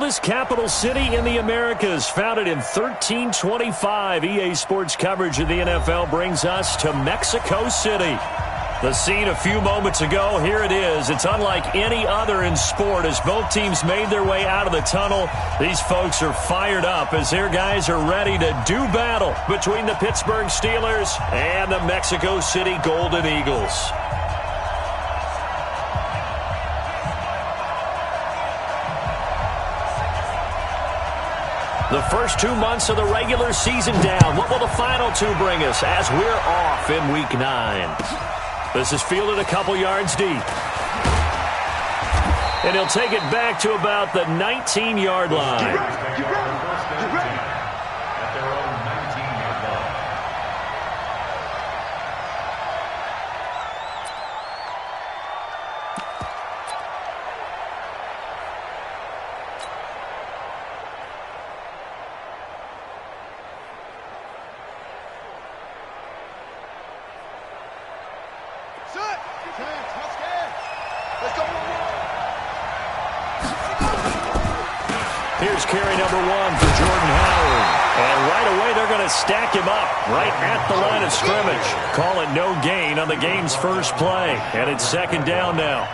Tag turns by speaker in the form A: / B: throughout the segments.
A: oldest capital city in the Americas, founded in 1325. EA Sports coverage of the NFL brings us to Mexico City. The scene a few moments ago, here it is. It's unlike any other in sport as both teams made their way out of the tunnel. These folks are fired up as their guys are ready to do battle between the Pittsburgh Steelers and the Mexico City Golden Eagles. The first 2 months of the regular season down. What will the final two bring us as we're off in Week 9? This is fielded a couple yards deep. And he'll take it back to about the 19-yard line. Here's carry number 1 for Jordan Howard. And right away, they're going to stack him up right at the line of scrimmage. Call it no gain on the game's first play. And it's second down now.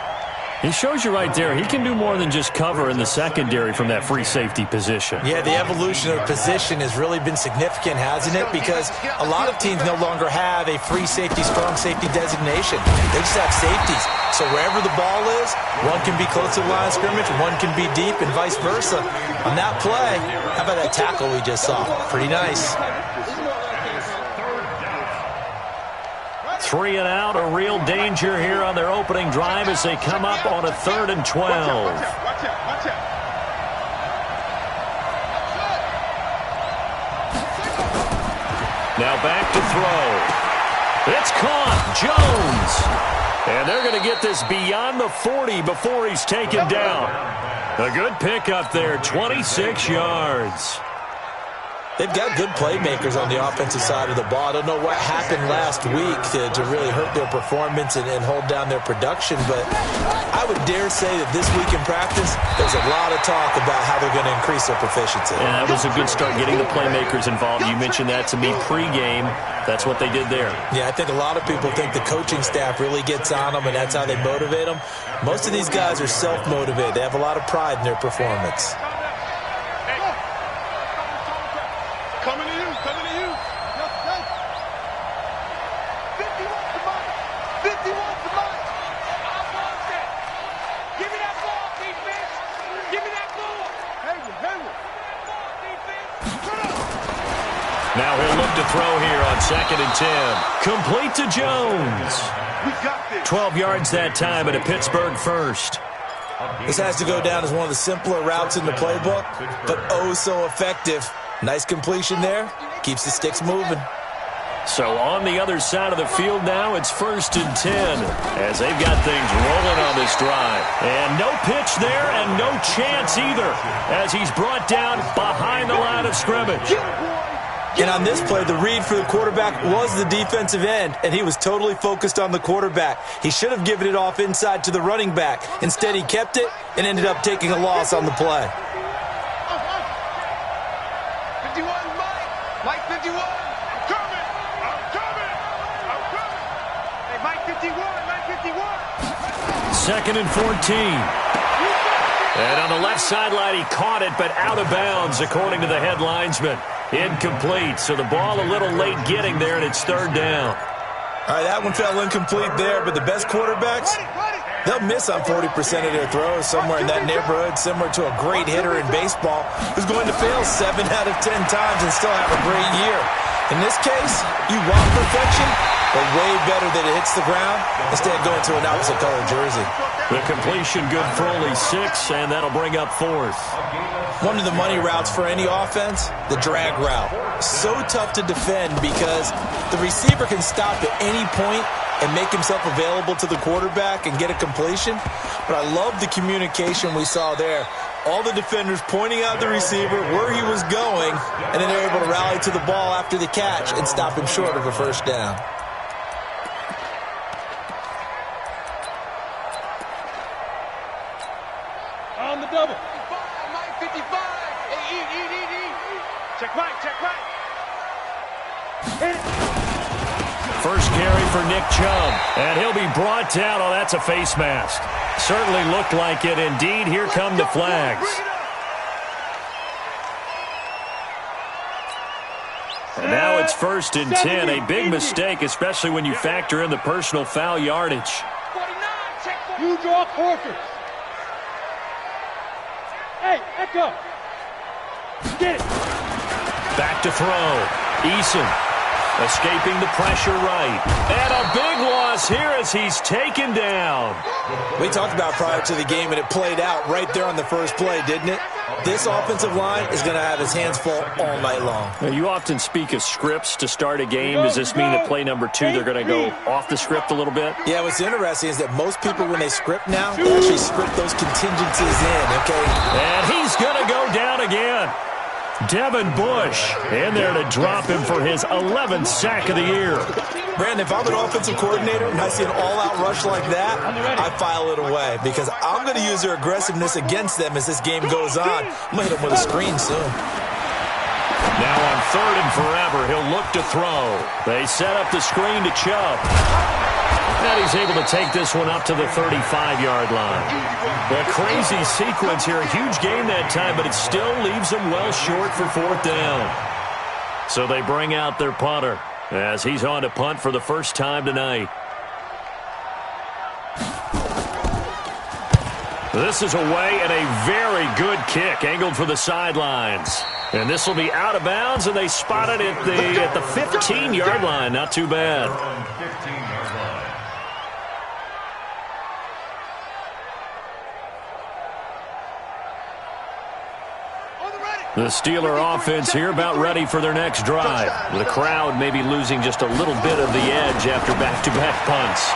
A: He shows you right there, he can do more than just cover in the secondary from that free safety position. Yeah, the evolution of position has really been significant, hasn't it? Because a lot of teams no longer have a free safety, strong safety designation. They just have safeties. So wherever the ball is, one can be close to the line of scrimmage, one can be deep, and vice versa. On that play, how about that tackle we just saw? Pretty nice. 3 and out, a real danger here on their opening drive as they come up on a 3rd and 12. Now back to throw. It's caught. Jones. And they're going to get this beyond the 40 before he's taken down. A good pickup there, 26 yards. They've got good playmakers on the offensive side of the ball. I don't know what happened last week to really hurt their performance and hold down their production, but I would dare say that this week in practice, there's a lot of talk about how they're going to increase their proficiency. And that was a good start, getting the playmakers involved. You mentioned that to me pregame. That's what they did there. Yeah, I think a lot of people think the coaching staff really gets on them, and that's how they motivate them. Most of these guys are self-motivated. They have a lot of pride in their performance. Now he'll look to throw here on 2nd and 10. Complete to Jones. 12 yards that time at a Pittsburgh first. This has to go down as one of the simpler routes in the playbook, but oh so effective. Nice completion there. Keeps the sticks moving. So on the other side of the field now, it's 1st and 10 as they've got things rolling on this drive. And no pitch there and no chance either as he's brought down behind the line of scrimmage. And on this play, the read for the quarterback was the defensive end, and he was totally focused on the quarterback. He should have given it off inside to the running back. Instead, he kept it and ended up taking a loss on the play.
B: 51, Mike 51. I'm coming. Hey, Mike 51.
A: 2nd and 14. And on the left sideline, he caught it, but out of bounds, according to the head linesman. Incomplete, so the ball a little late getting there, and it's 3rd down. All right, that one fell incomplete there, but the best quarterbacks, they'll miss on 40% of their throws, somewhere in that neighborhood, similar to a great hitter in baseball who's going to fail 7 out of 10 times and still have a great year. In this case, you want perfection, but way better that it hits the ground instead of going to an opposite color jersey. The completion good for only 6, and that'll bring up 4th. One of the money routes for any offense, the drag route. So tough to defend because the receiver can stop at any point and make himself available to the quarterback and get a completion. But I love the communication we saw there. All the defenders pointing out the receiver, where he was going, and then they're able to rally to the ball after the catch and stop him short of a 1st down.
B: On the double. Mike 55. Check right, check right.
A: First carry for Nick Chubb, and he'll be brought down. Oh, that's a face mask. Certainly looked like it. Indeed, here come the flags. And now it's 1st and 10. A big mistake, especially when you factor in the personal foul yardage.
C: You draw quarters. Hey, Echo. Get it.
A: Back to throw. Eason escaping the pressure right. And a big loss here as he's taken down.
D: We talked about prior to the game, and it played out right there on the first play, didn't it? This offensive line is going to have his hands full all night long.
A: Now, you often speak of scripts to start a game. Does this mean that play number 2, they're going to go off the script a little bit?
D: Yeah, what's interesting is that most people, when they script now, they actually script those contingencies in, okay?
A: And he's going to go down again. Devin Bush in there to drop him for his 11th sack of the year.
D: Brandon, if I'm an offensive coordinator and I see an all-out rush like that, I file it away because I'm going to use their aggressiveness against them as this game goes on. I'm going to hit them with a screen soon.
A: Now on 3rd and forever, he'll look to throw. They set up the screen to Chubb. And he's able to take this one up to the 35-yard line. A crazy sequence here. A huge game that time, but it still leaves them well short for 4th down. So they bring out their punter as he's on to punt for the first time tonight. This is away and a very good kick angled for the sidelines. And this will be out of bounds, and they spot it at the 15-yard line. Not too bad. The Steeler offense here about ready for their next drive. The crowd maybe losing just a little bit of the edge after back-to-back punts.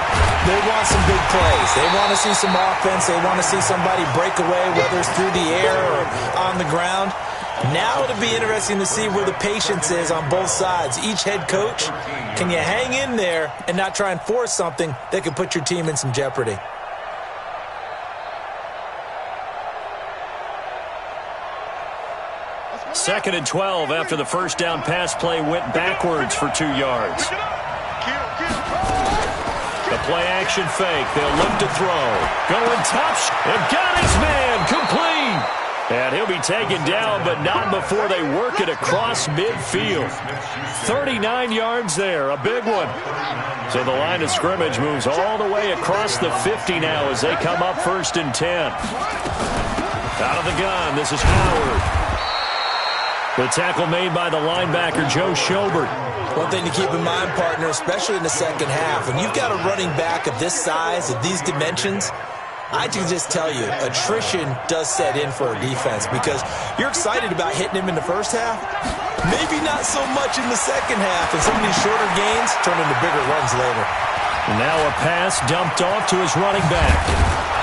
D: They want some big plays. They want to see some offense. They want to see somebody break away, whether it's through the air or on the ground. Now it'll be interesting to see where the patience is on both sides. Each head coach, can you hang in there and not try and force something that could put your team in some jeopardy?
A: Second and 12 after the first down pass play went backwards for 2 yards. The play-action fake. They'll look to throw. Going touch. And got his man. Complete. And he'll be taken down, but not before they work it across midfield. 39 yards there. A big one. So the line of scrimmage moves all the way across the 50 now as they come up 1st and 10. Out of the gun. This is Howard. The tackle made by the linebacker, Joe Schobert.
D: One thing to keep in mind, partner, especially in the second half, when you've got a running back of this size, of these dimensions, I can just tell you, attrition does set in for a defense because you're excited about hitting him in the first half. Maybe not so much in the second half, and some of these shorter gains turn into bigger runs later.
A: Now a pass dumped off to his running back.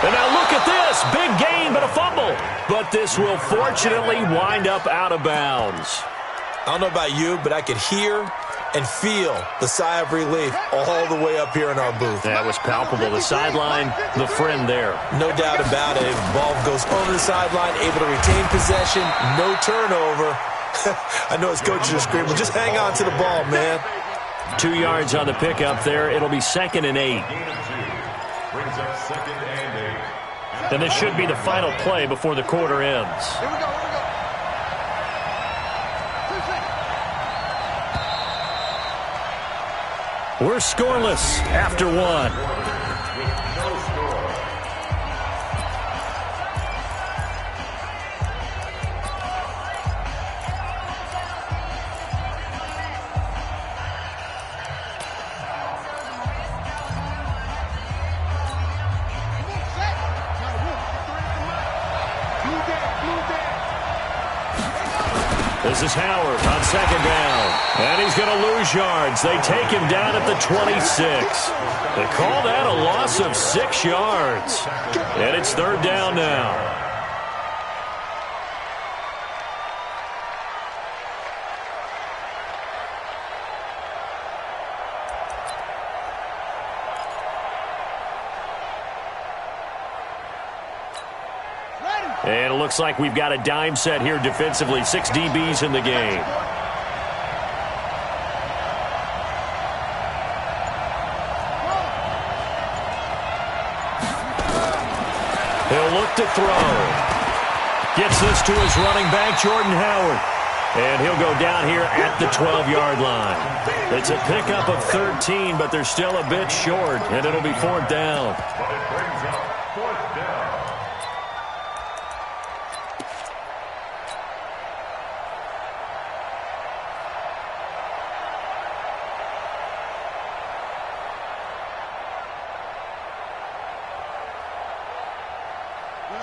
A: And now look at this. Big gain, but a fumble. But this will fortunately wind up out of bounds.
D: I don't know about you, but I could hear and feel the sigh of relief all the way up here in our booth.
A: That was palpable. The sideline, the friend there.
D: No doubt about it. The ball goes over the sideline, able to retain possession, no turnover. I know his coaches are screaming, just hang on to the ball, man.
A: 2 yards on the pickup there. It'll be 2nd and 8. And this should be the final play before the quarter ends.
B: Here we go,
A: We're scoreless after 1. This is Howard on 2nd down. And he's going to lose yards. They take him down at the 26. They call that a loss of 6 yards. And it's 3rd down now.
C: Ready.
A: And it looks like we've got a dime set here defensively. 6 DBs in the game. He'll look to throw. Gets this to his running back, Jordan Howard. And he'll go down here at the 12-yard line. It's a pickup of 13, but they're still a bit short, and it'll be 4th down.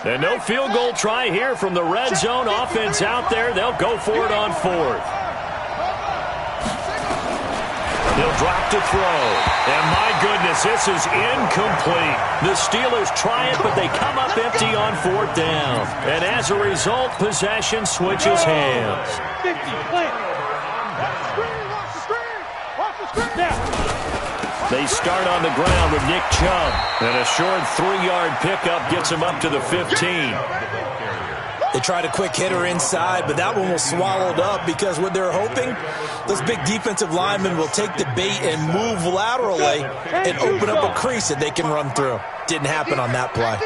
A: And no field goal try here from the red zone offense out there. They'll go for it on 4th. He'll drop to throw. And my goodness, this is incomplete. The Steelers try it, but they come up empty on 4th down. And as a result, possession switches hands.
C: 50, play. Watch the screen.
A: They start on the ground with Nick Chubb. And a short 3-yard pickup gets him up to the 15.
D: They tried a quick hitter inside, but that one was swallowed up because what they're hoping, those big defensive linemen will take the bait and move laterally and open up a crease that they can run through. Didn't happen on that play.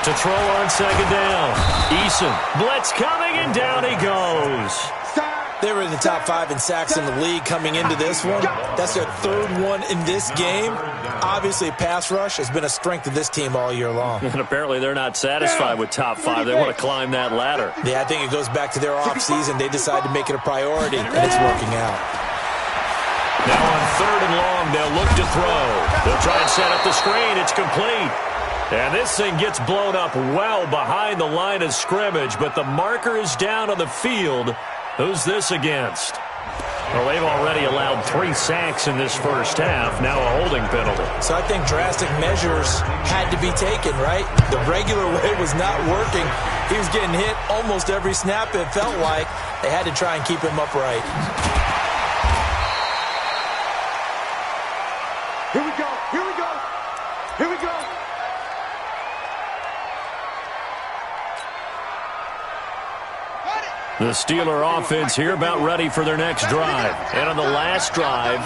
A: To throw on 2nd down. Eason. Blitz coming, and down he goes.
D: They were in the top 5 in sacks in the league coming into this one. That's their 3rd one in this game. Obviously, pass rush has been a strength of this team all year long.
A: And apparently they're not satisfied with top 5. They want to climb that ladder.
D: Yeah, I think it goes back to their offseason. They decided to make it a priority, and it's working out.
A: Now on 3rd and long, they'll look to throw. They'll try and set up the screen. It's complete. And this thing gets blown up well behind the line of scrimmage, but the marker is down on the field. Who's this against? Well, they've already allowed 3 sacks in this first half. Now a holding penalty.
D: So I think drastic measures had to be taken, right? The regular way was not working. He was getting hit almost every snap, it felt like. They had to try and keep him upright.
B: Here we go. Here we go. Here we go.
A: The Steeler offense here about ready for their next drive. And on the last drive,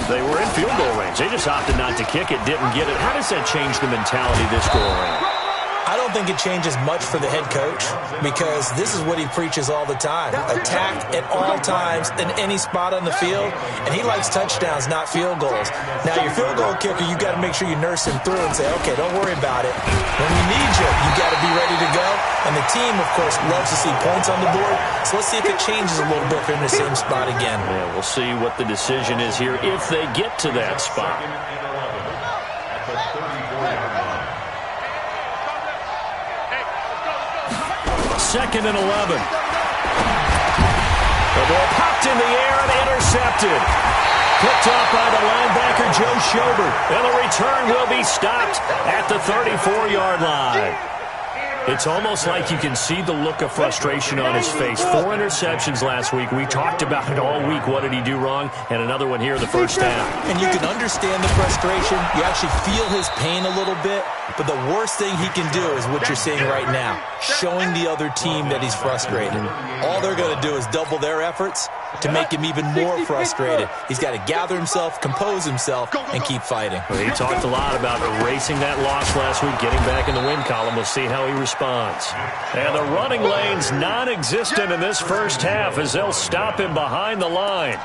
A: they were in field goal range. They just opted not to kick it, didn't get it. How does that change the mentality this go around?
D: I don't think it changes much for the head coach because this is what he preaches all the time. Attack at all times in any spot on the field, and he likes touchdowns, not field goals. Now, your field goal kicker, you got to make sure you nurse him through and say, okay, don't worry about it. When we need you, you got to be ready to go. And the team, of course, loves to see points on the board, so let's see if it changes a little bit for him in the same spot again.
A: Yeah, we'll see what the decision is here if they get to that spot. 2nd and 11. The ball popped in the air and intercepted. Picked off by the linebacker, Joe Schobert. And the return will be stopped at the 34-yard line. It's almost like you can see the look of frustration on his face. 4 interceptions last week. We talked about it all week. What did he do wrong? And another one here in the first half.
D: And you can understand the frustration. You actually feel his pain a little bit. But the worst thing he can do is what you're seeing right now, showing the other team that he's frustrated. All they're going to do is double their efforts to make him even more frustrated. He's got to gather himself, compose himself, and keep fighting.
A: Well, he talked a lot about erasing that loss last week, getting back in the win column. We'll see how he responds. And the running lane's non-existent in this first half as they'll stop him behind the line.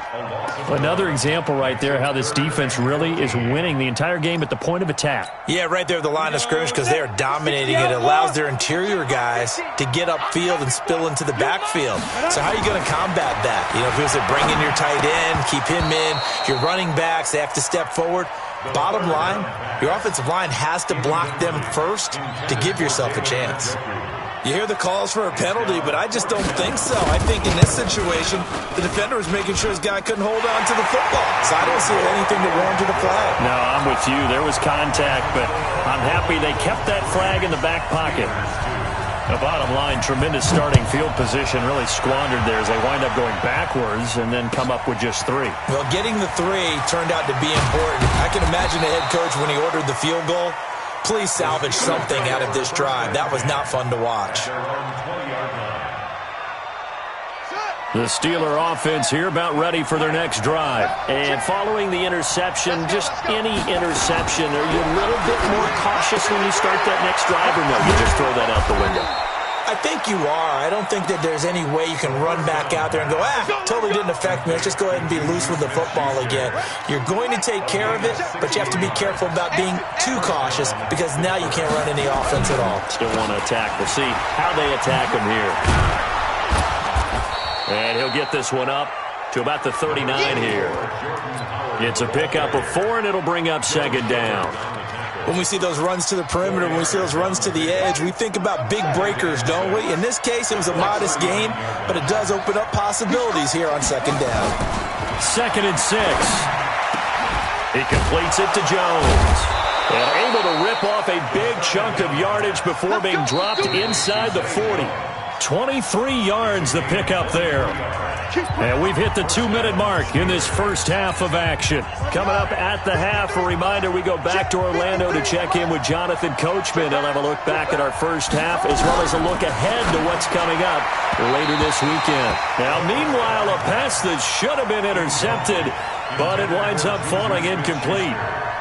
A: Another example right there how this defense really is winning the entire game at the point of attack.
D: Yeah, right there at the line of scrimmage because they are dominating it. It allows their interior guys to get upfield and spill into the backfield. So how are you going to combat that? You know, if it was to bring in your tight end, keep him in, your running backs, they have to step forward. Bottom line, your offensive line has to block them first to give yourself a chance. You hear the calls for a penalty, but I just don't think so. I think in this situation, the defender was making sure his guy couldn't hold on to the football. So I don't see anything that warranted a flag.
A: No, I'm with you. There was contact, but I'm happy they kept that flag in the back pocket. The bottom line, tremendous starting field position, really squandered there as they wind up going backwards and then come up with just 3.
D: Well, getting the 3 turned out to be important. I can imagine the head coach when he ordered the field goal. Please salvage something out of this drive. That was not fun to watch.
A: The Steeler offense here about ready for their next drive. And following the interception, just any interception, are you a little bit more cautious when you start that next drive, or no, you just throw that out the window?
D: I think you are. I don't think that there's any way you can run back out there and go, totally didn't affect me. Let's just go ahead and be loose with the football again. You're going to take care of it, but you have to be careful about being too cautious because now you can't run any offense at all.
A: Still want to attack. We'll see how they attack him here. And he'll get this one up to about the 39 here. It's a pickup of 4, and it'll bring up 2nd down.
D: When we see those runs to the perimeter, when we see those runs to the edge, we think about big breakers, don't we? In this case, it was a modest gain, but it does open up possibilities here on 2nd down.
A: 2nd and 6. He completes it to Jones. And able to rip off a big chunk of yardage before being dropped inside the 40. 23 yards the pickup there. And we've hit the 2-minute mark in this first half of action. Coming up at the half, a reminder, we go back to Orlando to check in with Jonathan Coachman. He'll have a look back at our first half as well as a look ahead to what's coming up later this weekend. Now, meanwhile, a pass that should have been intercepted, but it winds up falling incomplete.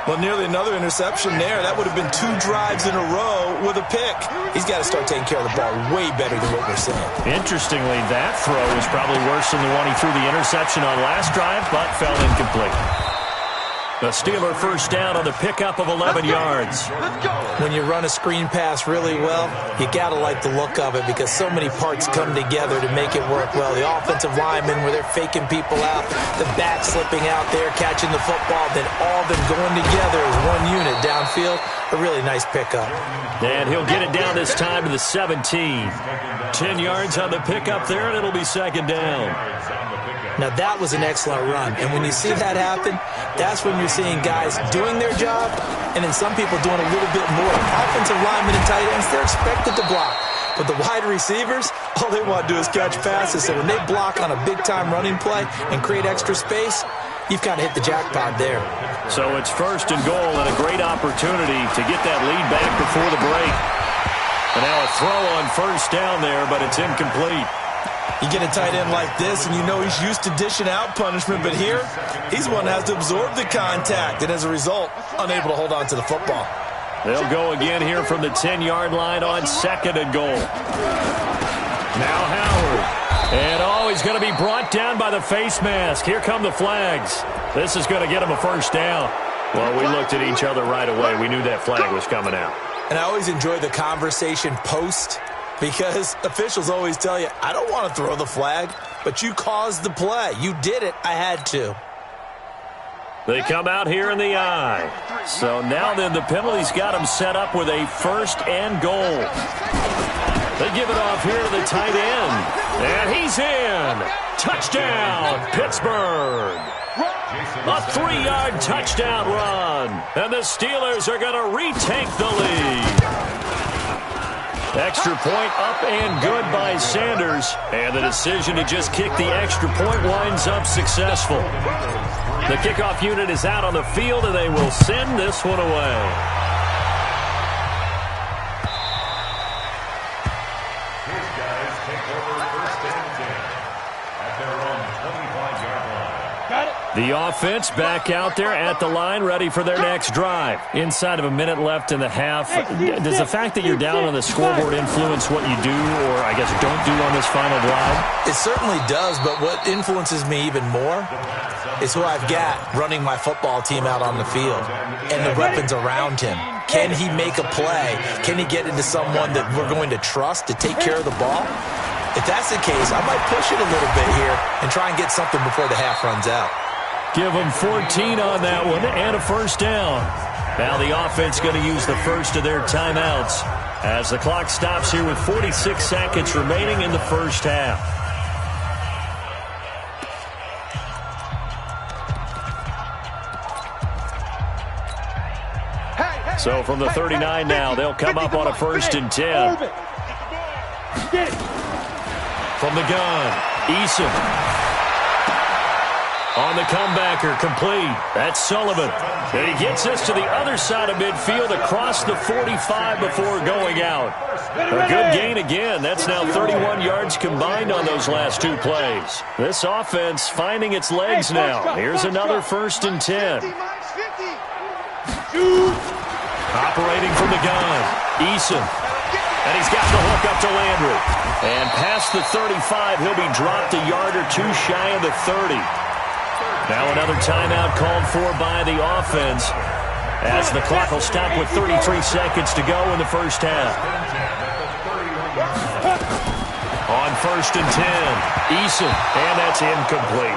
D: Well, nearly another interception there. That would have been 2 drives in a row with a pick. He's got to start taking care of the ball way better than what we're seeing.
A: Interestingly, that throw was probably worse than the one he threw the interception on last drive, but fell incomplete. The Steeler first down on the pickup of 11 yards.
D: When you run a screen pass really well, you got to like the look of it because so many parts come together to make it work well. The offensive linemen, where they're faking people out, the back slipping out there, catching the football, then all of them going together as one unit downfield. A really nice pickup.
A: And he'll get it down this time to the 17. 10 yards on the pickup there, and it'll be 2nd down.
D: Now, that was an excellent run. And when you see that happen, that's when you're seeing guys doing their job and then some people doing a little bit more. Offensive linemen and tight ends, they're expected to block. But the wide receivers, all they want to do is catch passes. So when they block on a big-time running play and create extra space, you've kind of hit the jackpot there.
A: So it's 1st and goal and a great opportunity to get that lead back before the break. And now a throw on 1st down there, but it's incomplete.
D: You get a tight end like this, and you know he's used to dishing out punishment, but here, he's the one that has to absorb the contact, and as a result, unable to hold on to the football.
A: They'll go again here from the 10-yard line on 2nd and goal. Now Howard. And, he's going to be brought down by the face mask. Here come the flags. This is going to get him a 1st down. Well, we looked at each other right away. We knew that flag was coming out.
D: And I always enjoy the conversation post, because officials always tell you, I don't want to throw the flag, but you caused the play. You did it. I had to.
A: They come out here in the eye. So now then the penalty's got them set up with a 1st and goal. They give it off here to the tight end. And he's in. Touchdown, Pittsburgh. A 3-yard touchdown run. And the Steelers are going to retake the lead. Extra point up and good by Sanders. And the decision to just kick the extra point winds up successful. The kickoff unit is out on the field, and they will send this one away.
E: His guys take over 1st and 10 at their own 25-yard line.
C: Got it.
A: The offense back out there at the line, ready for their next drive. Inside of a minute left in the half. Does the fact that you're down on the scoreboard influence what you do, or I guess don't do on this final drive?
D: It certainly does, but what influences me even more is who I've got running my football team out on the field and the weapons around him. Can he make a play? Can he get into someone that we're going to trust to take care of the ball? If that's the case, I might push it a little bit here and try and get something before the half runs out.
A: Give them 14 on that one and a 1st down. Now the offense going to use the first of their timeouts as the clock stops here with 46 seconds remaining in the first half. So from the 39 now, they'll come up on a 1st and 10.
C: Get it.
A: From the gun, Eason. On the comebacker, complete. That's Sullivan. And he gets us to the other side of midfield across the 45 before going out. A good gain again. That's now 31 yards combined on those last two plays. This offense finding its legs now. Here's another 1st and 10. Operating from the gun, Eason. And he's got the hook up to Landry. And past the 35, he'll be dropped a yard or two shy of the 30. Now another timeout called for by the offense as the clock will stop with 33 seconds to go in the first half. On 1st and 10, Eason, and that's incomplete.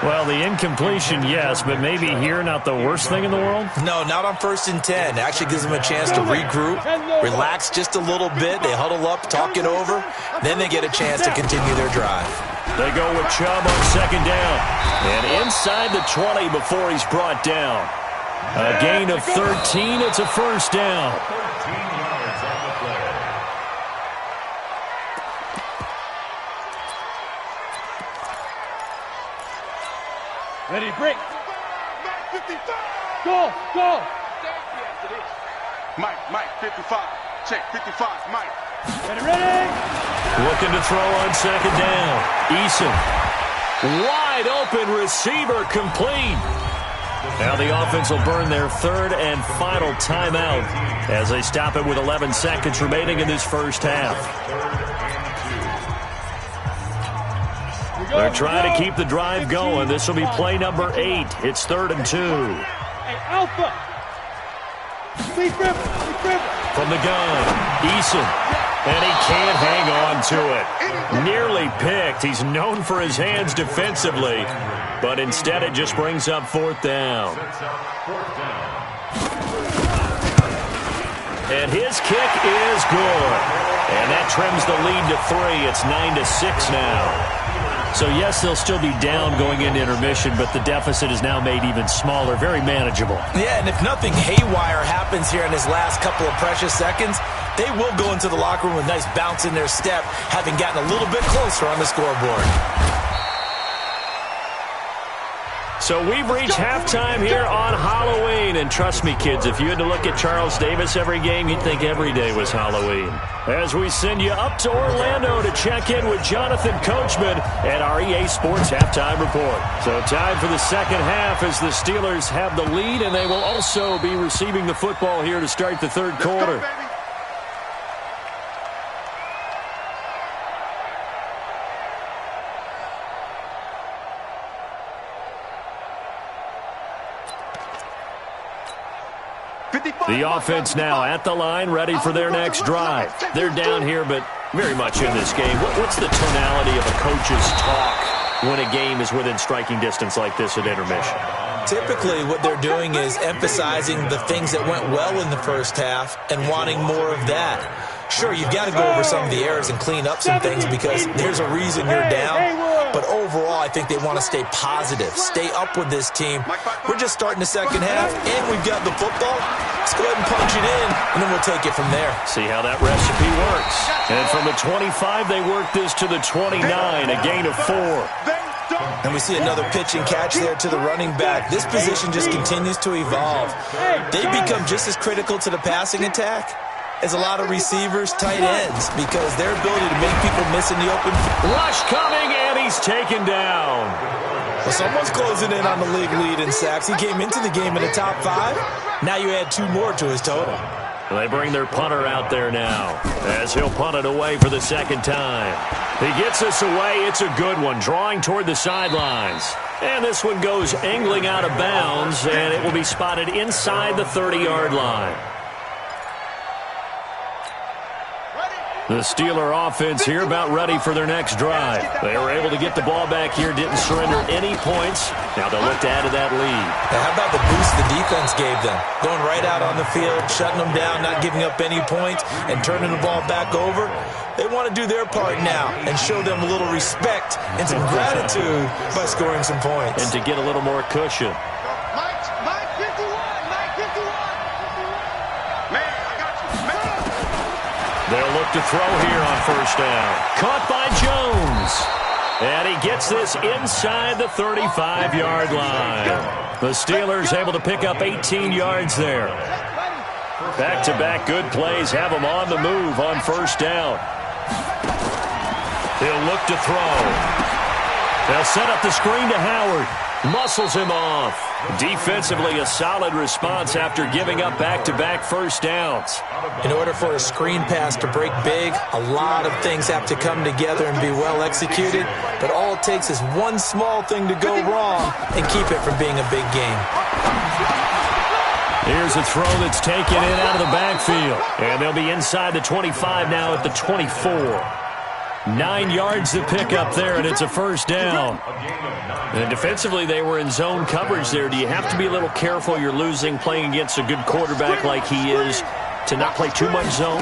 A: Well, the incompletion, yes, but maybe here not the worst thing in the world?
D: No, not on 1st and 10. Actually gives them a chance to regroup, relax just a little bit. They huddle up, talk it over. Then they get a chance to continue their drive.
A: They go with Chubb on 2nd down. And inside the 20 before he's brought down. A gain of 13. It's a 1st down.
E: 13 yards on the play.
C: Ready, break. Go, go.
B: Mike, 55. Check, 55, Mike.
C: Ready.
A: Looking to throw on 2nd down. Eason. Wide open receiver, complete. Now the offense will burn their 3rd and final timeout as they stop it with 11 seconds remaining in this first half. They're trying to keep the drive going. This will be play number 8. It's 3rd and 2.
C: Hey, Alpha.
A: From the gun, Eason. And he can't hang on to it. Nearly picked. He's known for his hands defensively, but instead it just brings up 4th down. And his kick is good. And that trims the lead to 3. It's 9-6 now. So, yes, they'll still be down going into intermission, but the deficit is now made even smaller, very manageable.
D: Yeah, and if nothing haywire happens here in his last couple of precious seconds, they will go into the locker room with a nice bounce in their step, having gotten a little bit closer on the scoreboard.
A: So we've reached halftime here on Halloween. And trust me, kids, if you had to look at Charles Davis every game, you'd think every day was Halloween. As we send you up to Orlando to check in with Jonathan Coachman at our EA Sports Halftime Report. So time for the second half as the Steelers have the lead, and they will also be receiving the football here to start the 3rd quarter. The offense now at the line, ready for their next drive. They're down here, but very much in this game. What's the tonality of a coach's talk when a game is within striking distance like this at intermission?
D: Typically, what they're doing is emphasizing the things that went well in the first half and wanting more of that. Sure, you've got to go over some of the errors and clean up some things because there's a reason you're down. But overall, I think they want to stay positive, stay up with this team. We're just starting the second half, and we've got the football. Let's go ahead and punch it in, and then we'll take it from there.
A: See how that recipe works. And from the 25, they work this to the 29, a gain of 4.
D: And we see another pitch and catch there to the running back. This position just continues to evolve. They become just as critical to the passing attack as a lot of receivers, tight ends, because their ability to make people miss in the open.
A: Rush coming, and he's taken down.
D: Well, someone's closing in on the league lead in sacks. He came into the game in the top 5. Now you add 2 more to his total.
A: They bring their punter out there now as he'll punt it away for the second time. He gets us away. It's a good one, drawing toward the sidelines. And this one goes angling out of bounds, and it will be spotted inside the 30-yard line. The Steeler offense here about ready for their next drive. They were able to get the ball back here, didn't surrender any points. Now they'll look to add to that lead.
D: Now how about the boost the defense gave them? Going right out on the field, shutting them down, not giving up any points, and turning the ball back over. They want to do their part now and show them a little respect and some gratitude by scoring some points.
A: And to get a little more cushion.
B: Mike 51, Mike 51. Man, I got you. Man.
A: They'll look to throw here on first down. Caught by Jones. And he gets this inside the 35-yard line. The Steelers able to pick up 18 yards there. Back-to-back good plays have them on the move on first down. He'll look to throw. They'll set up the screen to Howard. Muscles him off. Defensively, a solid response after giving up back-to-back first downs.
D: In order for a screen pass to break big, a lot of things have to come together and be well executed. But all it takes is one small thing to go wrong and keep it from being a big game.
A: Here's a throw that's taken in out of the backfield. And they'll be inside the 25 now at the 24. 9 yards to pick up there, and it's a first down. And defensively, they were in zone coverage there. Do you have to be a little careful? You're losing playing against a good quarterback like he is to not play too much zone?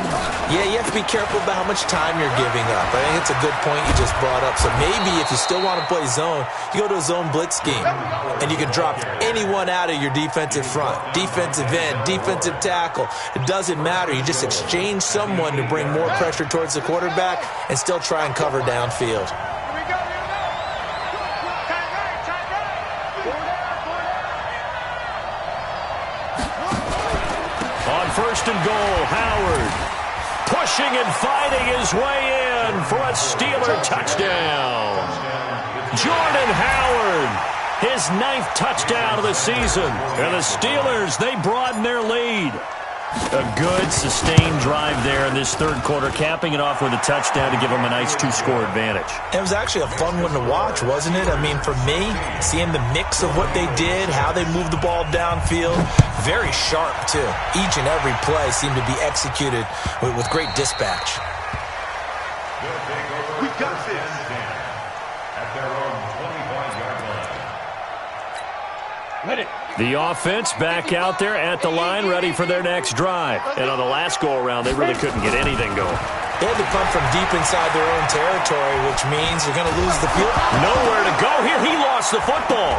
D: Yeah, you have to be careful about how much time you're giving up. I think it's a good point you just brought up. So maybe if you still want to play zone, you go to a zone blitz scheme, and you can drop anyone out of your defensive front, defensive end, defensive tackle. It doesn't matter. You just exchange someone to bring more pressure towards the quarterback and still try and cover downfield.
A: First and goal, Howard pushing and fighting his way in for a Steeler touchdown. Jordan Howard, his 9th touchdown of the season. And the Steelers, they broaden their lead. A good, sustained drive there in this third quarter, capping it off with a touchdown to give them a nice 2-score advantage.
D: It was actually a fun one to watch, wasn't it? I mean, for me, seeing the mix of what they did, how they moved the ball downfield, very sharp, too. Each and every play seemed to be executed with great dispatch.
B: We got this.
E: At their own 25-yard line.
C: Ready.
A: The offense back out there at the line, ready for their next drive. And on the last go-around, they really couldn't get anything going.
D: They had to punt from deep inside their own territory, which means you're going to lose the field.
A: Nowhere to go here. He lost the football.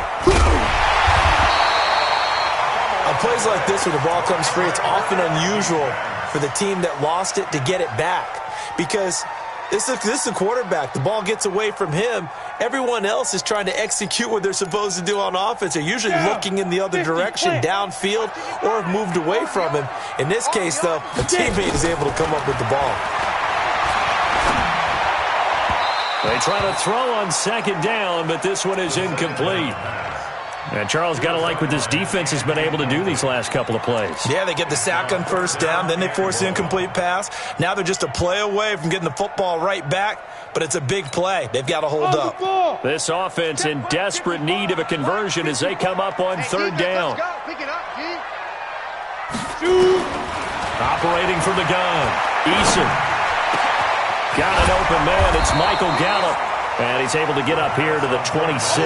D: On plays like this where the ball comes free, it's often unusual for the team that lost it to get it back. Because this is the quarterback. The ball gets away from him. Everyone else is trying to execute what they're supposed to do on offense. They're usually looking in the other direction, downfield, or have moved away from him. In this case, though, a teammate is able to come up with the ball.
A: They try to throw on second down, but this one is incomplete. And Charles, got to like what this defense has been able to do these last couple of plays.
D: Yeah, they get the sack on first down, then they force the incomplete pass. Now they're just a play away from getting the football right back, but it's a big play. They've got to hold up.
A: This offense in desperate need of a conversion as they come up on third down. Operating from the gun, Eason. Got an open man. It's Michael Gallup, and he's able to get up here to the 26.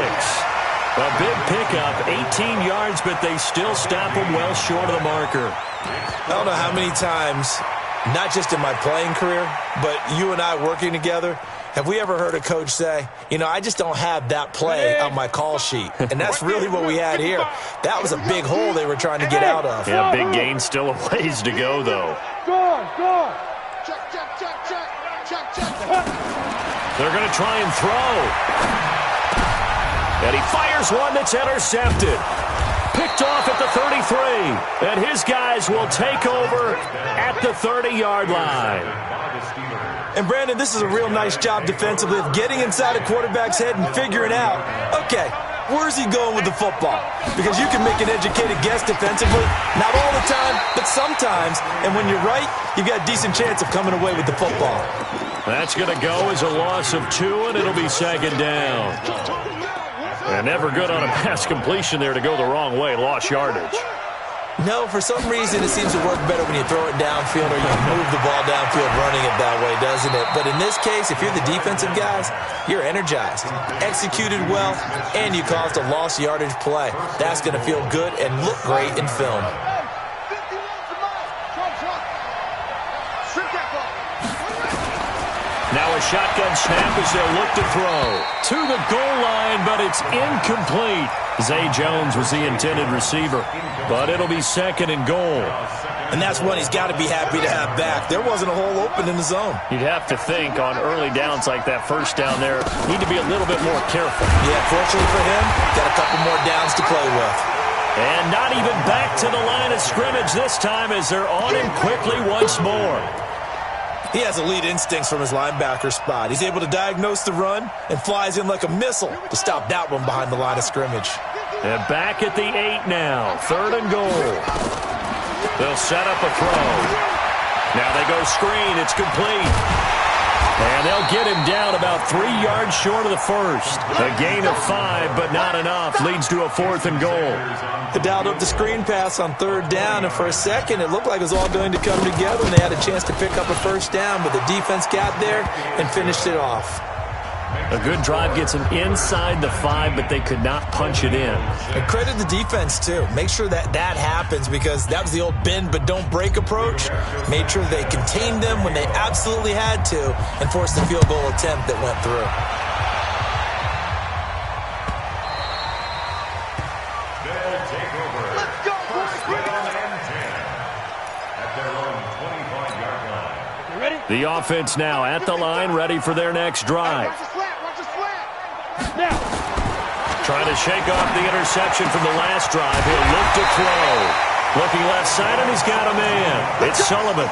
A: A big pickup, 18 yards, but they still stop him well short of the marker.
D: I don't know how many times, not just in my playing career, but you and I working together, have we ever heard a coach say, you know, I just don't have that play on my call sheet. And that's really what we had here. That was a big hole they were trying to get out of.
A: Yeah, big gain, still a ways to go, though.
C: Go.
B: Check.
A: They're going to try and throw. And he fires one that's intercepted. Picked off at the 33. And his guys will take over at the 30-yard line.
D: And, Brandon, this is a real nice job defensively of getting inside a quarterback's head and figuring out, okay, where's he going with the football? Because you can make an educated guess defensively. Not all the time, but sometimes. And when you're right, you've got a decent chance of coming away with the football.
A: That's going to go as a loss of 2, and it'll be second down. And never good on a pass completion there to go the wrong way. Lost yardage.
D: No, for some reason it seems to work better when you throw it downfield or you move the ball downfield running it that way, doesn't it? But in this case, if you're the defensive guys, you're energized, executed well, and you caused a lost yardage play. That's going to feel good and look great in film.
A: Now a shotgun snap as they'll look to throw. To the goal line, but it's incomplete. Zay Jones was the intended receiver, but it'll be 2nd and goal.
D: And that's one he's got to be happy to have back. There wasn't a hole open in the zone.
A: You'd have to think on early downs like that first down there, need to be a little bit more careful.
D: Yeah, fortunately for him, got a couple more downs to play with.
A: And not even back to the line of scrimmage this time as they're on him quickly once more.
D: He has elite instincts from his linebacker spot. He's able to diagnose the run and flies in like a missile to stop that one behind the line of scrimmage.
A: And back at the 8 now, 3rd and goal. They'll set up a throw. Now they go screen. It's complete. And they'll get him down about 3 yards short of the first. A gain of 5, but not enough. Leads to a 4th and goal.
D: They dialed up the screen pass on 3rd down, and for a second it looked like it was all going to come together, and they had a chance to pick up a first down, but the defense got there and finished it off.
A: A good drive gets them inside the 5, but they could not punch it in.
D: And credit the defense, too. Make sure that happens, because that was the old bend but don't break approach. Made sure they contained them when they absolutely had to and forced the field goal attempt that went through.
E: They'll take over.
B: Let's go, boys.
E: First down and 10 at their own 25-yard line.
C: You ready?
A: The offense now at the line, ready for their next drive.
B: Watch the slant. Watch the slant.
C: Now.
A: Trying to shake off the interception from the last drive. He'll look to throw. Looking left side, and he's got a man. It's Sullivan.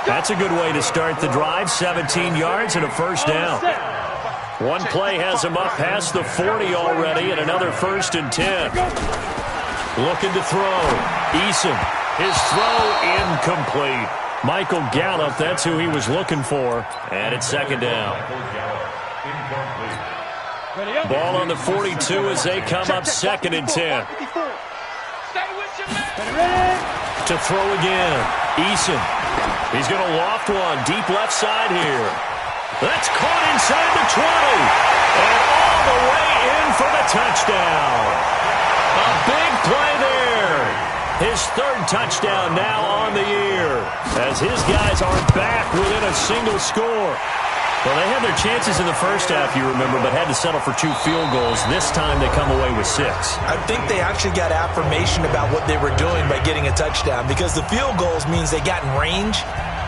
A: That's a good way to start the drive. 17 yards and a first down. One play has him up past the 40 already, and another 1st and 10. Looking to throw. Eason. His throw incomplete. Michael Gallup, that's who he was looking for. And it's 2nd down.
E: Incomplete.
C: Ready up.
A: Ball on the 42 as they come up 2nd and 10.
B: Stay with your man.
C: Ready?
A: To throw again. Eason. He's going to loft one deep left side here. That's caught inside the 20. And all the way in for the touchdown. A big play there. His 3rd touchdown now on the year as his guys are back within a single score. Well, they had their chances in the first half, you remember, but had to settle for 2 field goals. This time they come away with 6.
D: I think they actually got affirmation about what they were doing by getting a touchdown, because the field goals means they got in range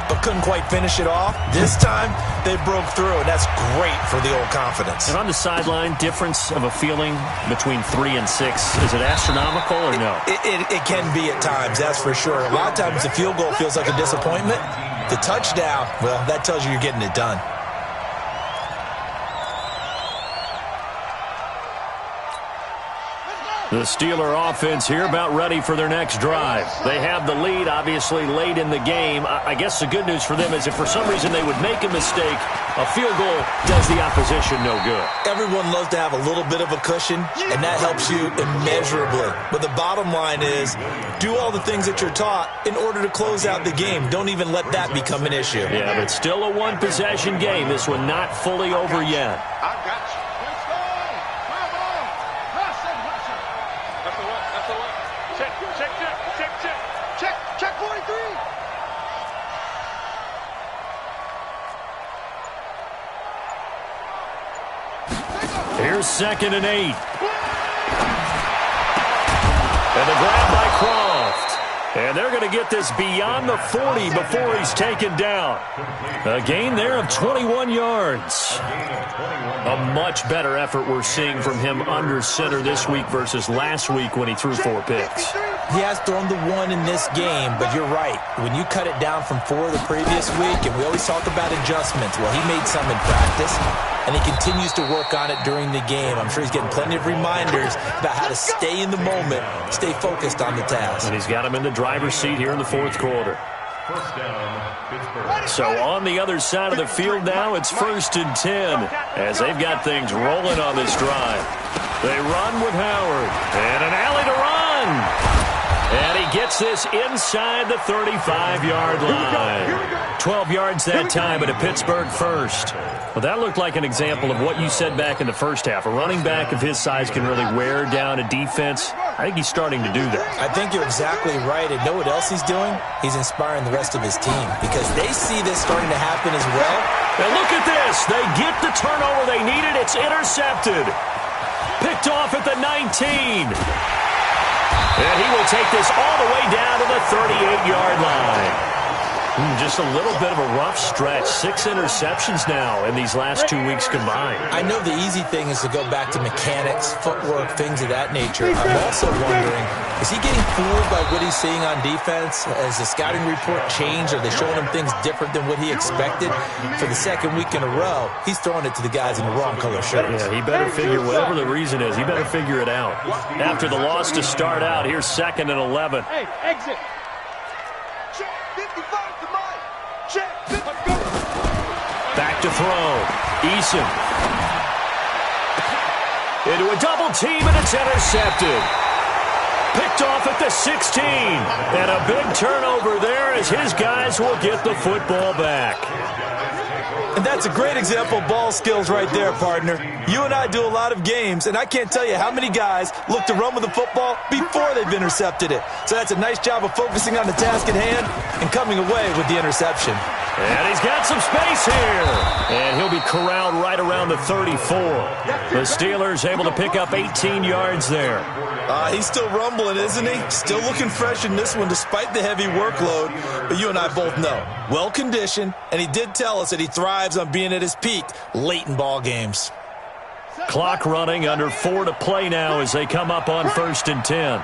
D: but couldn't quite finish it off. This time, they broke through, and that's great for the old confidence.
A: And on the sideline, difference of a feeling between 3 and 6, is it astronomical or no?
D: It can be at times, that's for sure. A lot of times the field goal feels like a disappointment. The touchdown, well, that tells you you're getting it done.
A: The Steeler offense here about ready for their next drive. They have the lead, obviously, late in the game. I guess the good news for them is if for some reason they would make a mistake, a field goal does the opposition no good.
D: Everyone loves to have a little bit of a cushion, and that helps you immeasurably. But the bottom line is, do all the things that you're taught in order to close out the game. Don't even let that become an issue.
A: Yeah, but still a one-possession game. This one not fully over yet.
B: I got you. Let's go. Come on. That's a what? That's a what? Check. Check 43.
A: Here's 2nd and 8. And the grab by Croft. And they're going to get this beyond the 40 before he's taken down. A gain there of 21 yards. A much better effort we're seeing from him under center this week versus last week when he threw 4 picks.
D: He has thrown the 1 in this game, but you're right. When you cut it down from 4 the previous week, and we always talk about adjustments, well, he made some in practice, and he continues to work on it during the game. I'm sure he's getting plenty of reminders about how to stay in the moment, stay focused on the task.
A: And he's got him in the driver's seat here in the 4th quarter.
E: First down, Pittsburgh.
A: So on the other side of the field now, it's 1st and 10 as they've got things rolling on this drive. They run with Howard, and an alley to run. And he gets this inside the 35-yard line. 12 yards that time, but a Pittsburgh first. Well, that looked like an example of what you said back in the first half. A running back of his size can really wear down a defense. I think he's starting to do that.
D: I think you're exactly right. And know what else he's doing? He's inspiring the rest of his team because they see this starting to happen as well.
A: And look at this. They get the turnover they needed. It's intercepted. Picked off at the 19. And he will take this all the way down to the 38-yard line. Just a little bit of a rough stretch. 6 interceptions now in these last 2 weeks combined.
D: I know the easy thing is to go back to mechanics, footwork, things of that nature. I'm also wondering, is he getting fooled by what he's seeing on defense? Has the scouting report changed? Are they showing him things different than what he expected? For the second week in a row, he's throwing it to the guys in the wrong color shirts.
A: Yeah, he better figure, whatever the reason is, he better figure it out. After the loss to start out, here's 2nd and 11.
C: Hey, exit.
B: Check 55 to Mike. Check 50.
A: Back to throw. Eason. Into a double team, and it's intercepted. Picked off at the 16. And a big turnover there as his guys will get the football back.
D: And that's a great example of ball skills right there, partner. You and I do a lot of games, and I can't tell you how many guys look to run with the football before they've intercepted it. So that's a nice job of focusing on the task at hand and coming away with the interception.
A: And he's got some space here. And he'll be corralled right around the 34. The Steelers able to pick up 18 yards there.
D: He's still rumbling, isn't he? Still looking fresh in this one despite the heavy workload. But you and I both know, well-conditioned, and he did tell us that he thrives on being at his peak late in ball games.
A: Clock running, under 4 to play now as they come up on 1st and 10.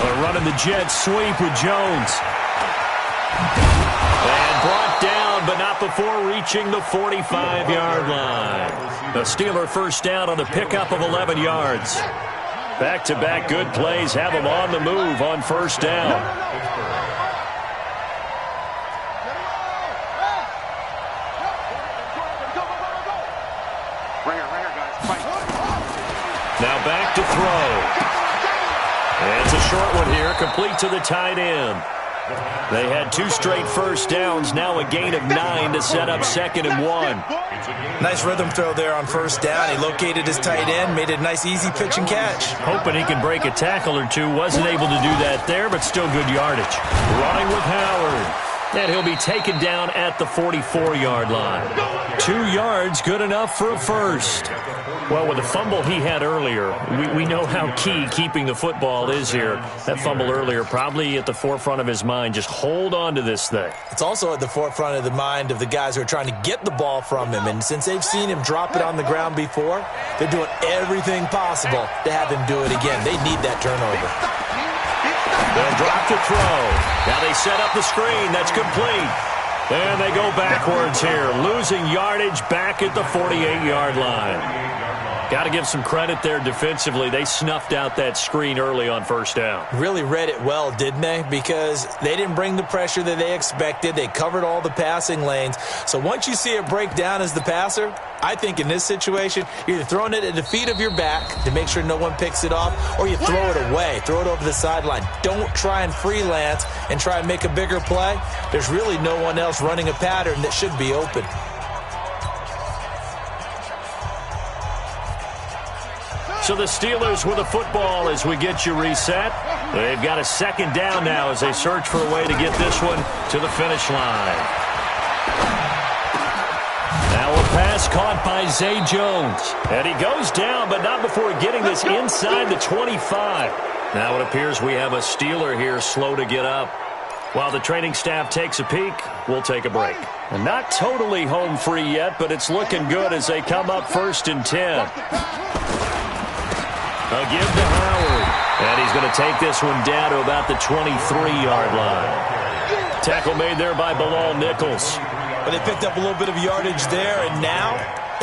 A: They're running the jet sweep with Jones. And brought down, but not before reaching the 45-yard line. The Steeler first down on the pickup of 11 yards. Back-to-back good plays have them on the move on 1st down. Now back to throw. And it's a short one here, complete to the tight end. They had 2 straight first downs, now a gain of 9 to set up 2nd and 1.
D: Nice rhythm throw there on 1st down. He located his tight end, made it a nice easy pitch and catch.
A: Hoping he can break a tackle or two. Wasn't able to do that there, but still good yardage. Running with Howard. And he'll be taken down at the 44-yard line. 2 yards, good enough for a first. Well, with the fumble he had earlier, we know how key keeping the football is here. That fumble earlier probably at the forefront of his mind. Just hold on to this thing.
D: It's also at the forefront of the mind of the guys who are trying to get the ball from him. And since they've seen him drop it on the ground before, they're doing everything possible to have him do it again. They need that turnover.
A: They'll drop to throw. Now they set up the screen. That's complete. And they go backwards here, losing yardage back at the 48-yard line. Got to give some credit there defensively. They snuffed out that screen early on 1st down.
D: Really read it well, didn't they? Because they didn't bring the pressure that they expected. They covered all the passing lanes. So once you see it break down as the passer, I think in this situation, you're either throwing it at the feet of your back to make sure no one picks it off, or you throw it away, throw it over the sideline. Don't try and freelance and try and make a bigger play. There's really no one else running a pattern that should be open.
A: So the Steelers with the football as we get you reset. They've got a 2nd down now as they search for a way to get this one to the finish line. Now a pass caught by Zay Jones. And he goes down, but not before getting this inside the 25. Now it appears we have a Steeler here slow to get up. While the training staff takes a peek, we'll take a break. And not totally home free yet, but it's looking good as they come up 1st and 10. A give to Howard. And he's going to take this one down to about the 23-yard line. Tackle made there by Bilal Nichols.
D: But they picked up a little bit of yardage there, and now,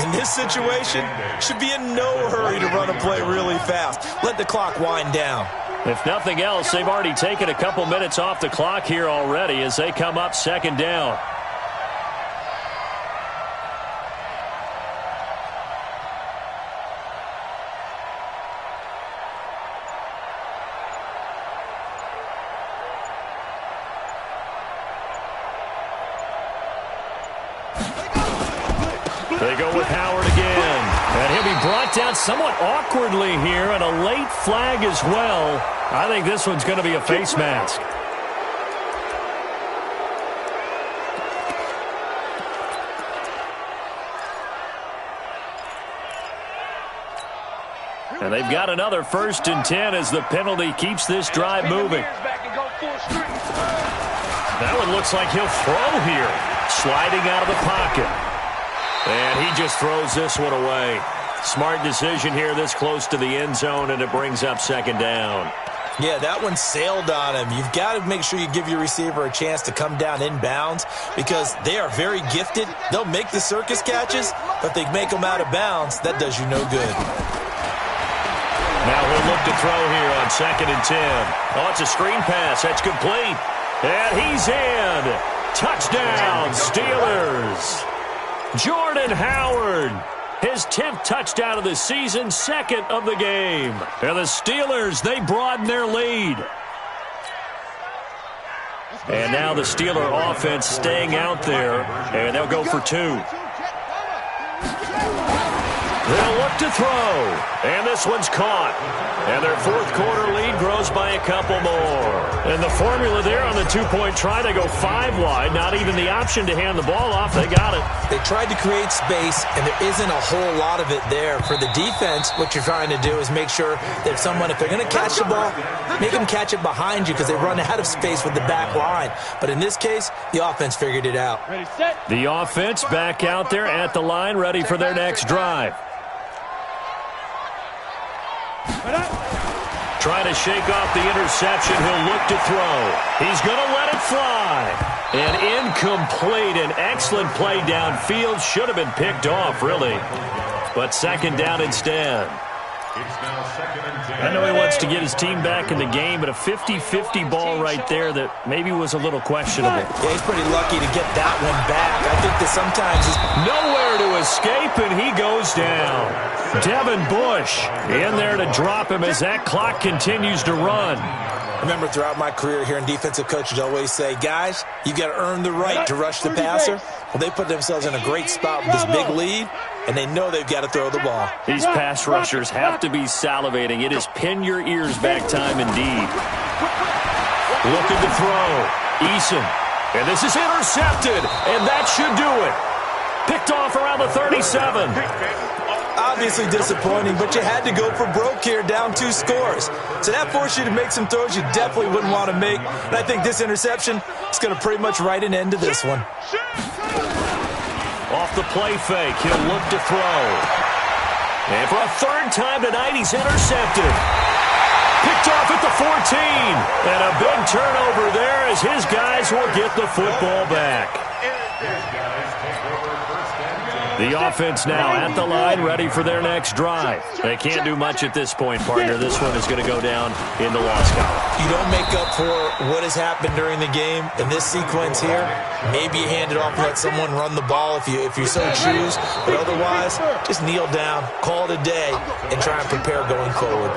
D: in this situation, should be in no hurry to run a play really fast. Let the clock wind down.
A: If nothing else, they've already taken a couple minutes off the clock here already as they come up 2nd down. They go with Howard again. And he'll be brought down somewhat awkwardly here, and a late flag as well. I think this one's going to be a face mask. And they've got another 1st and 10 as the penalty keeps this drive moving. That one looks like he'll throw here. Sliding out of the pocket. And he just throws this one away. Smart decision here this close to the end zone, and it brings up 2nd down.
D: Yeah, that one sailed on him. You've got to make sure you give your receiver a chance to come down inbounds because they are very gifted. They'll make the circus catches, but if they make them out of bounds, that does you no good.
A: Now he'll look to throw here on 2nd and 10. Oh, it's a screen pass. That's complete. And he's in. Touchdown, Steelers. Jordan Howard. His 10th touchdown of the season, 2nd of the game. And the Steelers, they broaden their lead. And now the Steeler offense staying out there, and they'll go for 2. They'll look to throw, and this one's caught. And their 4th quarter lead grows by a couple more. And the formula there on the 2-point try, they go 5 wide. Not even the option to hand the ball off. They got it.
D: They tried to create space, and there isn't a whole lot of it there. For the defense, what you're trying to do is make sure that if they're going to catch the ball, make them catch it behind you because they run out of space with the back line. But in this case, the offense figured it out.
A: The offense back out there at the line, ready for their next drive. Trying to shake off the interception. He'll look to throw. He's going to let it fly. And incomplete. An excellent play downfield. Should have been picked off, really. But 2nd down instead. I know he wants to get his team back in the game, but a 50-50 ball right there that maybe was a little questionable.
D: Yeah, he's pretty lucky to get that one back. I think that sometimes he's
A: nowhere to escape, and he goes down. Devin Bush in there to drop him as that clock continues to run.
D: I remember throughout my career hearing defensive coaches always say, guys, you've got to earn the right to rush the passer. Well, they put themselves in a great spot with this big lead, and they know they've got to throw the ball.
A: These pass rushers have to be salivating. It is pin your ears back time indeed. Looking to throw. Eason. And this is intercepted, and that should do it. Picked off around the 37.
D: Obviously disappointing, but you had to go for broke here, down 2 scores. So that forced you to make some throws you definitely wouldn't want to make. And I think this interception is going to pretty much write an end to this one.
A: Off the play fake, he'll look to throw. And for a 3rd time tonight, he's intercepted. Picked off at the 14. And a big turnover there as his guys will get the football back. The offense now at the line, ready for their next drive. They can't do much at this point, partner. This one is going to go down in the loss column.
D: You don't make up for what has happened during the game in this sequence here. Maybe you hand it off and let someone run the ball if you so choose. But otherwise, just kneel down, call it a day, and try and prepare going forward.